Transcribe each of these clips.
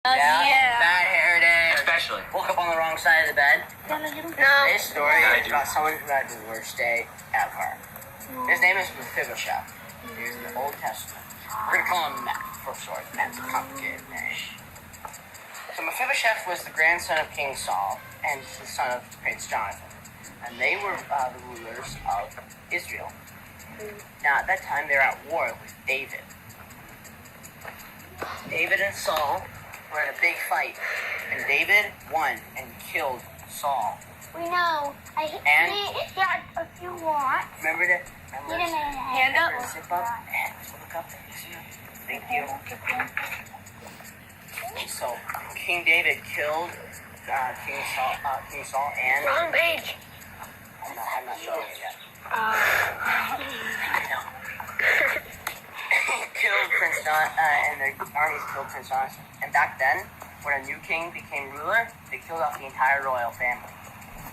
Yeah. Bad hair day. Especially. Woke up on the wrong side of the bed. No. This story is about someone who had the worst day ever. His name is Mephibosheth. He's in the Old Testament. We're gonna call him Meph for short. Meph's a complicated name. So Mephibosheth was the grandson of King Saul and the son of Prince Jonathan. And they were the rulers of Israel. Now at that time they were at war with David. David and Saul were in a big fight, and David won and killed Saul. We know. And- If you want. Remember that? Wait a minute. Hand up. Zip up. And look up. Thank you. So King David killed King Saul and Wrong page. I'm not showing it yet. Killed Prince John, and the armies killed Prince Jonathan. And back then, when a new king became ruler, they killed off the entire royal family.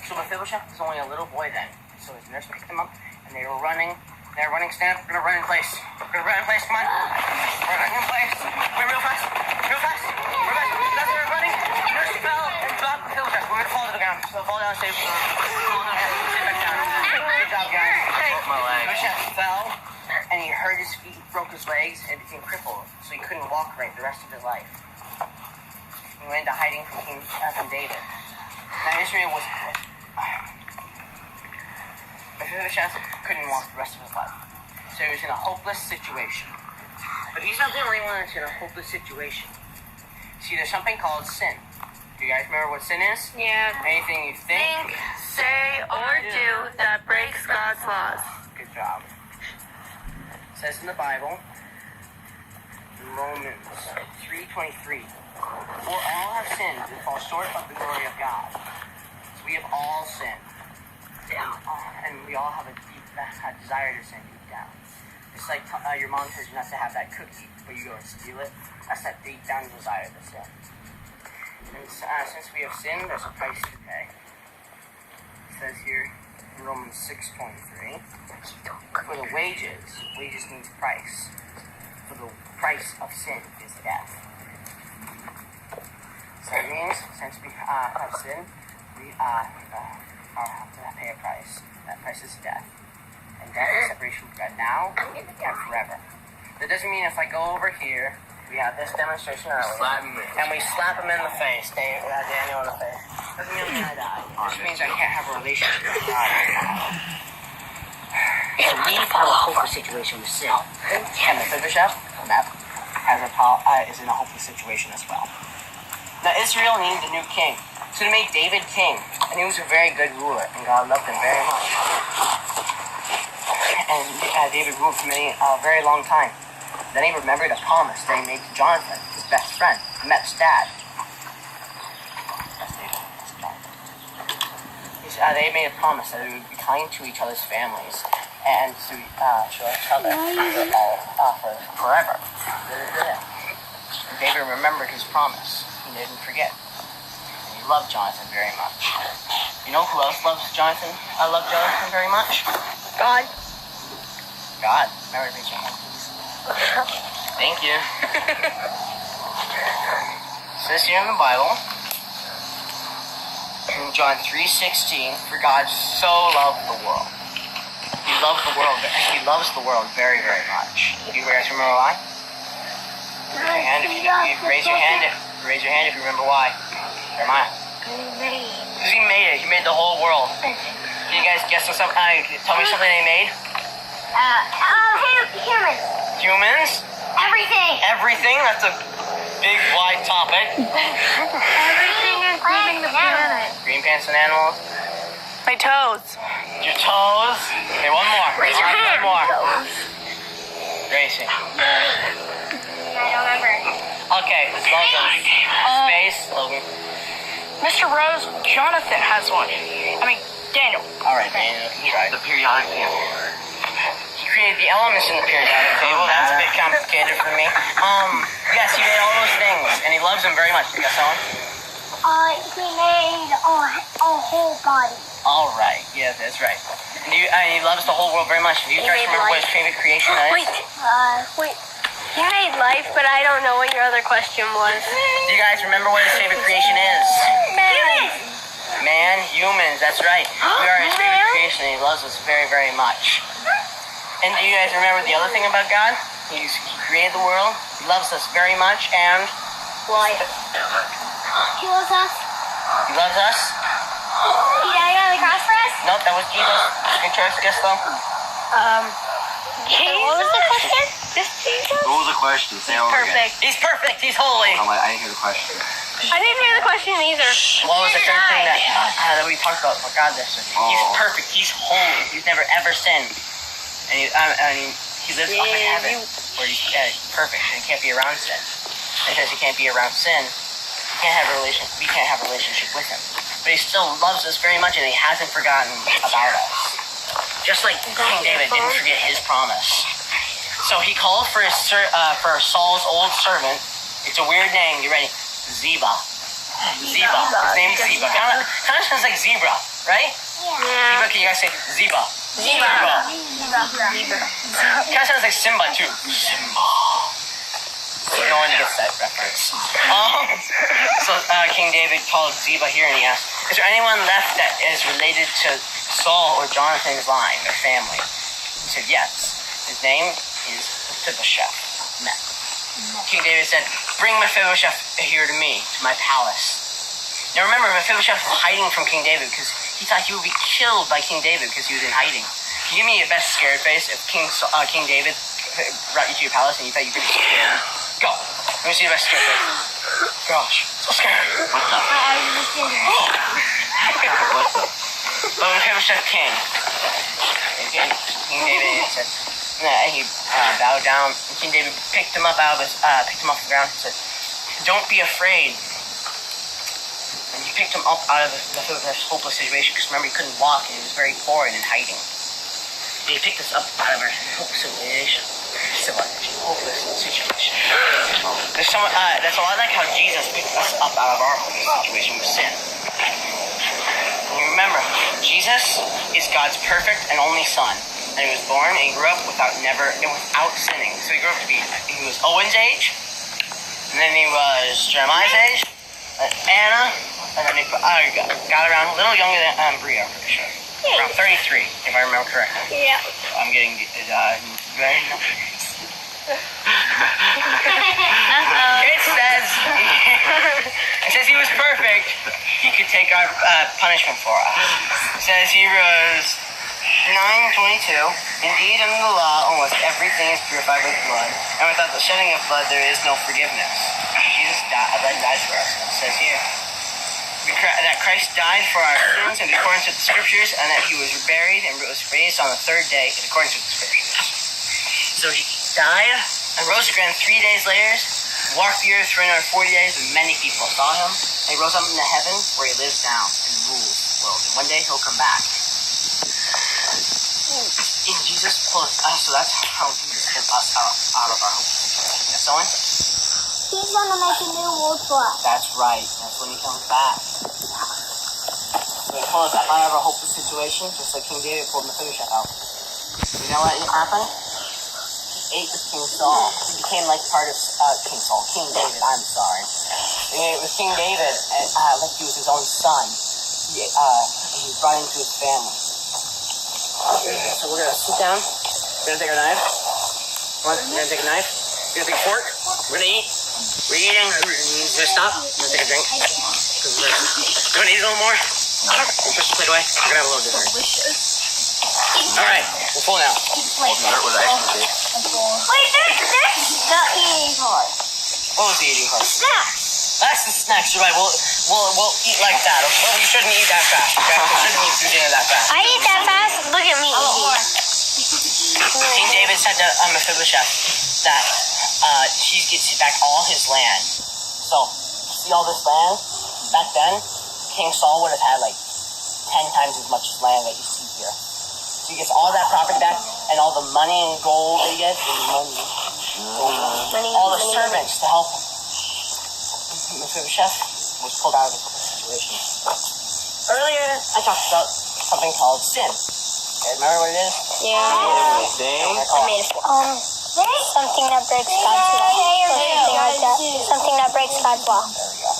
So Mephibosheth was only a little boy then. So his nurse picked him up, and they were running. They're running, stand up, we're gonna run in place. We're gonna run in place, come on. We're running in place. We're real fast. Real fast. Real fast. That's where we're running. Nurse fell and dropped Mephibosheth. We're gonna fall to the ground. So fall down, stay. Sit back down. Good job, guys. Broke my leg. Mephibosheth fell, and he hurt his feet, broke his legs, and became crippled. So he couldn't walk right the rest of his life. He went into hiding from David. Now Israel was Mephibosheth couldn't walk the rest of his life. So he was in a hopeless situation. But he's not the only one that's in a hopeless situation. See, there's something called sin. Do you guys remember what sin is? Yeah. Anything you think? Say, or do that breaks God's laws. Good job. It says in the Bible, in Romans 3:23, for all have sinned and fall short of the glory of God. So we have all sinned. And we all have a desire to sin deep down. It's like your mom tells you not to have that cookie, but you go and steal it. That's that deep down desire to sin. And since we have sinned, there's a price to pay. It says here in Romans 6:23, for the wages needs price. For the price of sin is death. So that means, since we have sinned, we have to pay a price. That price is death. And death is separation from God now and forever. That doesn't mean if I go over here, we have this demonstration earlier, and we slap him in the face, Daniel in the face. Doesn't mean I'm gonna die. It just means I can't have a relationship with God. So we have a hopeless situation with sin. And Mephibosheth is in a hopeless situation as well. Now Israel needed a new king. So they made David king. And he was a very good ruler. And God loved him very much. And David ruled for a very long time. Then he remembered a promise that he made to Jonathan, his best friend, Mep's dad. That's David. That's Jonathan. They made a promise that they would be kind to each other's families and to show each other for forever. David remembered his promise. He didn't forget. And he loved Jonathan very much. You know who else loves Jonathan? I love Jonathan very much. God. God. Remember to raise your hand, please. Thank you. It says here in the Bible, in John 3:16, for God so loved the world. He loves the world very, very much. Do you guys remember why? Raise your hand if you remember why. Jeremiah. Because he made it. He made the whole world. Can you guys guess what's up? Tell me something they made. Humans. Humans? Everything. Everything? That's a big, wide topic. Everything including the planet. Green pants and animals. My toes. Your toes. Okay, one more. Raise your hand. One more. Racing. I don't remember. Okay, Logan. Space, Logan. Mr. Rose, Jonathan has one. Daniel. Alright, Daniel, you try. The periodic table. He created the elements in the periodic table. That's a bit complicated for me. Yes, he made all those things, and he loves them very much. You got someone? He made a whole body. Alright, yeah, that's right. And he loves the whole world very much. Do you guys remember what his favorite creation is? Wait. He made life, but I don't know what your other question was. Do you guys remember what his favorite creation is? Man, humans, that's right. We are his favorite creation and he loves us very, very much. And do you guys remember the other thing about God? He created the world, he loves us very much, and Why? He loves us. he loves us. He died on the cross for us. Nope, that was Jesus. Good choice, guess though. What was the question? What was the question? Say it over again. Perfect. He's perfect, he's holy. I didn't hear the question. I didn't hear the question either. What was the third thing that we talked about for God this week? He's perfect, he's holy, he's never ever sinned. And he lives up in heaven where he's perfect and he can't be around sin. And because he can't be around sin, we can't have a relationship with him. But he still loves us very much and he hasn't forgotten about us. Just like King David didn't forget his promise. So he called for for Saul's old servant. It's a weird name. You ready? Ziba. Ziba. His name's Ziba. Kind of sounds like zebra, right? Ziba, can you guys say Ziba? Ziba. Kind of sounds like Simba too. Simba. No one gets that reference. So King David called Ziba here and he asked, is there anyone left that is related to Saul or Jonathan's line, their family? He said, yes. His name is Mephibosheth. King David said, bring Mephibosheth here to me, to my palace. Now remember, Mephibosheth was hiding from King David because he thought he would be killed by King David because he was in hiding. Can you give me your best scared face if King David brought you to your palace and you thought you could be scared? Go. Let me see your best scared face. Gosh, so scared. What's up? What's up? But Mephibosheth came. King David said, he bowed down. And King David picked him up off the ground and said, don't be afraid. And he picked him up out of Mephibosheth's hopeless situation because remember he couldn't walk and he was very poor and in hiding. And he picked us up out of our hopeless situation. Hopeless situation. That's a lot like how Jesus picked us up out of our hopeless situation with sin. And you remember, Jesus is God's perfect and only Son. And he was born and he grew up without sinning. So he grew up to be, he was Owen's age, and then he was Jeremiah's age, Anna, and then he got around a little younger than Bria, I'm pretty sure. Around 33, if I remember correctly. Yeah. I'm getting very It says he was perfect. He could take our punishment for us. It says Hebrews 9:22. Indeed, under the law, almost everything is purified with blood, and without the shedding of blood, there is no forgiveness. Jesus died for us. It says here that Christ died for our sins in accordance with the Scriptures, and that He was buried and was raised on the third day in accordance with the Scriptures. So He died and rose again 3 days later, walked the earth for another 40 days, and many people saw Him. And He rose up into heaven, where He lives now and rules the world. And one day He'll come back. In Jesus pulled us, so that's how Jesus gets us out of our hopeless situation. Yes, Owen? He's gonna make a new world for us. That's right. That's when He comes back. So He pulled us out of our hopeless situation, just like King David pulled Mephibosheth out. You know what happened? He ate with King Saul. He became like part of King David, I'm sorry. He ate with King David, like he was his own son. He was brought into his family. So we're gonna sit down. We're gonna take our knife. Come on, we're gonna take a knife. We're gonna take a fork. We're gonna eat. We're eating. We're gonna stop. We're gonna take a drink. You wanna eat a little more? No. We'll push the plate away. We're gonna have a little dessert. Alright, we're full now. Dessert with ice cream. Wait, there's the eating part. What was the eating part? Snacks. That's the snacks, you're right. We'll eat like that. Okay? We shouldn't eat that fast. Okay? We shouldn't eat through dinner that fast. I eat that fast. Look at me. King David said to Mephibosheth that he gets back all his land. So, see all this land? Back then, King Saul would have had like 10 times as much land that you see here. So he gets all that property back and all the money and gold that he gets, all the servants to help him. Mephibosheth was pulled out of his situation. Earlier, I talked about something called sin. Okay, remember what it is? Yeah. Thing? I made it. Something that breaks God's law. Or something like that. Something that breaks God's law. There we go.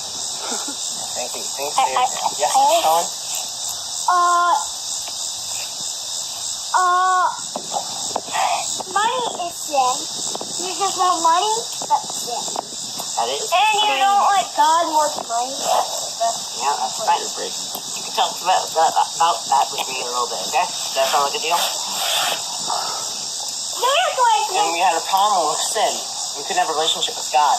Think I- yes, I- Sean? Money is sin. You just want money, that's sin. That is. And you don't let God work money. Yeah, that's right. You can talk about that with me a little bit, okay? Does that sound like a deal? And we had a problem with sin. We couldn't have a relationship with God.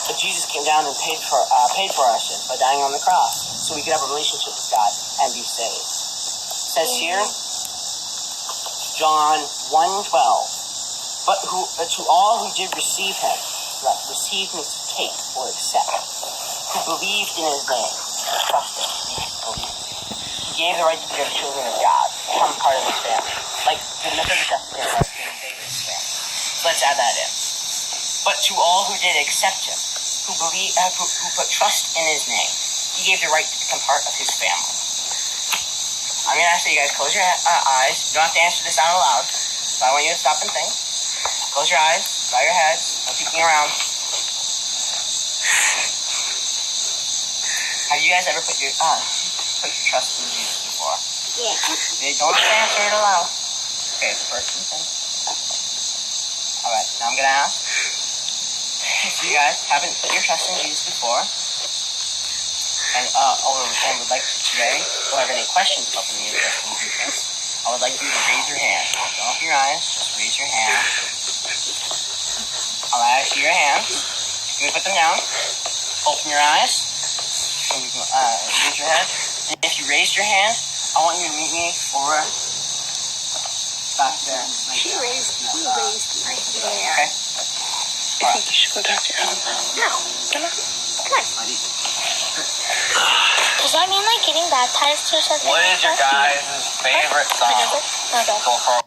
But Jesus came down and paid for our sins by dying on the cross, so we could have a relationship with God and be saved. It says here, John 1:12. But to all who did receive him, right, receive means to take or accept, who believed in his name, trusted, believed. He gave the right to be the children of God, become part of his family, like the Mephibosheth did in David's family. So let's add that in. But to all who did accept him, who put trust in his name, he gave the right to become part of his family. I'm going to ask that you guys close your eyes. You don't have to answer this out loud, but I want you to stop and think. Close your eyes, bow your heads, no peeking around. Have you guys ever put your trust in Jesus before? Yeah. They don't have to answer it aloud. Okay, the person thing. Alright, now I'm going to ask if you guys haven't put your trust in Jesus before and would like to today or have any questions about putting your trust in Jesus, I would like you to raise your hand. Don't open your eyes, just raise your hand. Alright, I see your hands. You can put them down. Open your eyes. And you can raise your head. And if you raised your hand, I want you to meet me over back there. He raised right there. Okay? I think you should go talk to your husband. No. Come on. Does that mean like getting baptized or something? What like is your that? guys' favorite song? Okay. Go for